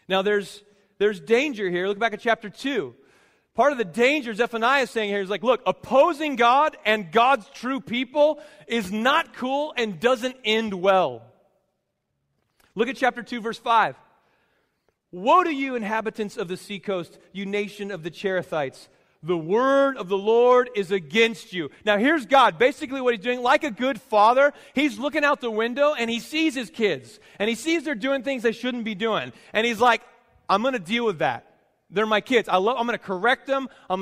Now there's danger here. Look back at chapter 2. Part of the danger Zephaniah is saying here is like, look, opposing God and God's true people is not cool and doesn't end well. Look at chapter 2, verse 5. Woe to you, inhabitants of the seacoast, you nation of the Cherethites. The word of the Lord is against you. Now here's God. Basically what he's doing, like a good father, he's looking out the window and he sees his kids. And he sees they're doing things they shouldn't be doing. And he's like, I'm going to deal with that. They're my kids. I'm going to correct them. We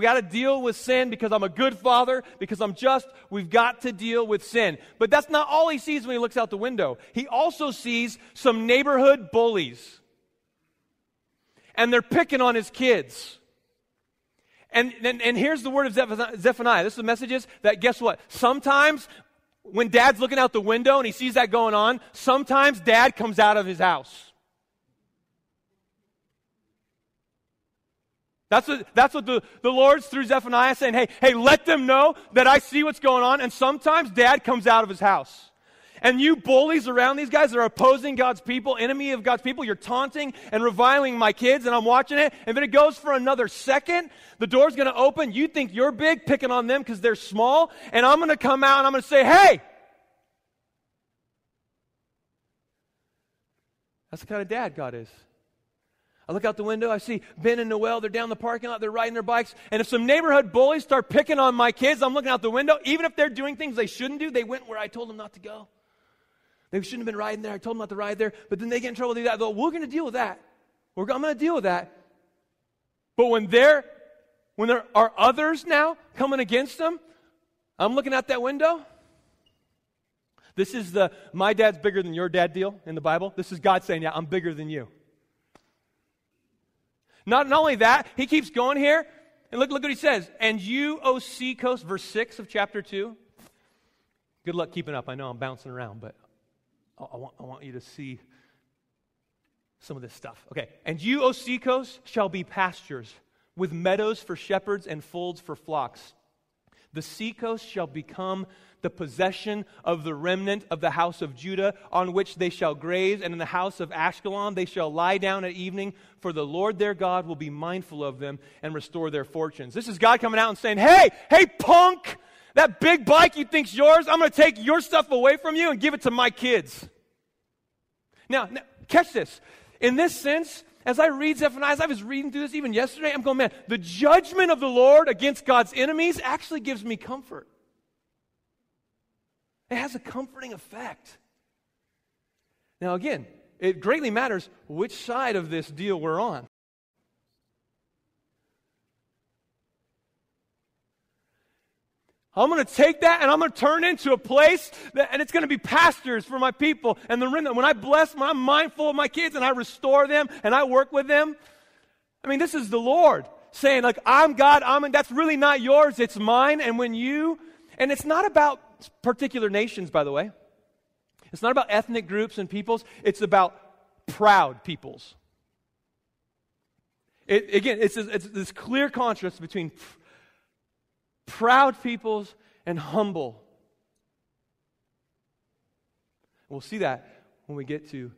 got to deal with sin because I'm a good father, because I'm just. We've got to deal with sin. But that's not all he sees when he looks out the window. He also sees some neighborhood bullies. And they're picking on his kids. And here's the word of Zephaniah. This is the message is that guess what? Sometimes when dad's looking out the window and he sees that going on, sometimes dad comes out of his house. That's what the Lord's through Zephaniah saying, hey, let them know that I see what's going on. And sometimes dad comes out of his house. And you bullies around these guys that are opposing God's people, enemy of God's people, you're taunting and reviling my kids, and I'm watching it. And if it goes for another second, the door's going to open. You think you're big, picking on them because they're small. And I'm going to come out and I'm going to say, hey! That's the kind of dad God is. I look out the window, I see Ben and Noelle, they're down the parking lot, they're riding their bikes, and if some neighborhood bullies start picking on my kids, I'm looking out the window, even if they're doing things they shouldn't do, they went where I told them not to go. They shouldn't have been riding there, I told them not to ride there, but then they get in trouble to do that. Though we're going to deal with that. I'm going to deal with that. But when there are others now coming against them, I'm looking out that window. This is the my dad's bigger than your dad deal in the Bible. This is God saying, yeah, I'm bigger than you. Not only that, he keeps going here, and look what he says. And you, O sea coast, verse 6 of chapter 2. Good luck keeping up. I know I'm bouncing around, but I want you to see some of this stuff. Okay. And you, O sea coast, shall be pastures, with meadows for shepherds and folds for flocks. The sea coast shall become the possession of the remnant of the house of Judah, on which they shall graze, and in the house of Ashkelon they shall lie down at evening, for the Lord their God will be mindful of them and restore their fortunes. This is God coming out and saying, hey punk, that big bike you think's yours, I'm going to take your stuff away from you and give it to my kids. Now catch this. In this sense, as I read Zephaniah, as I was reading through this even yesterday, I'm going, man, the judgment of the Lord against God's enemies actually gives me comfort. It has a comforting effect. Now again, it greatly matters which side of this deal we're on. I'm going to take that and I'm going to turn it into a place and it's going to be pastures for my people. And when I bless them, I'm mindful of my kids and I restore them and I work with them. I mean, this is the Lord saying, like, I'm God, that's really not yours, it's mine. And it's not about particular nations, by the way. It's not about ethnic groups and peoples. It's about proud peoples. It's this clear contrast between proud peoples and humble. We'll see that when we get to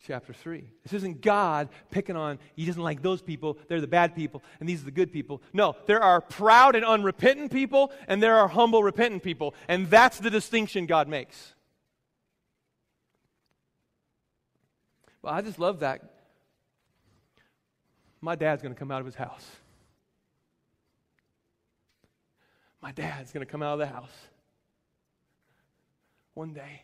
chapter 3. This isn't God picking on, he doesn't like those people, they're the bad people, and these are the good people. No, there are proud and unrepentant people, and there are humble, repentant people. And that's the distinction God makes. Well, I just love that. My dad's going to come out of his house. My dad's going to come out of the house one day.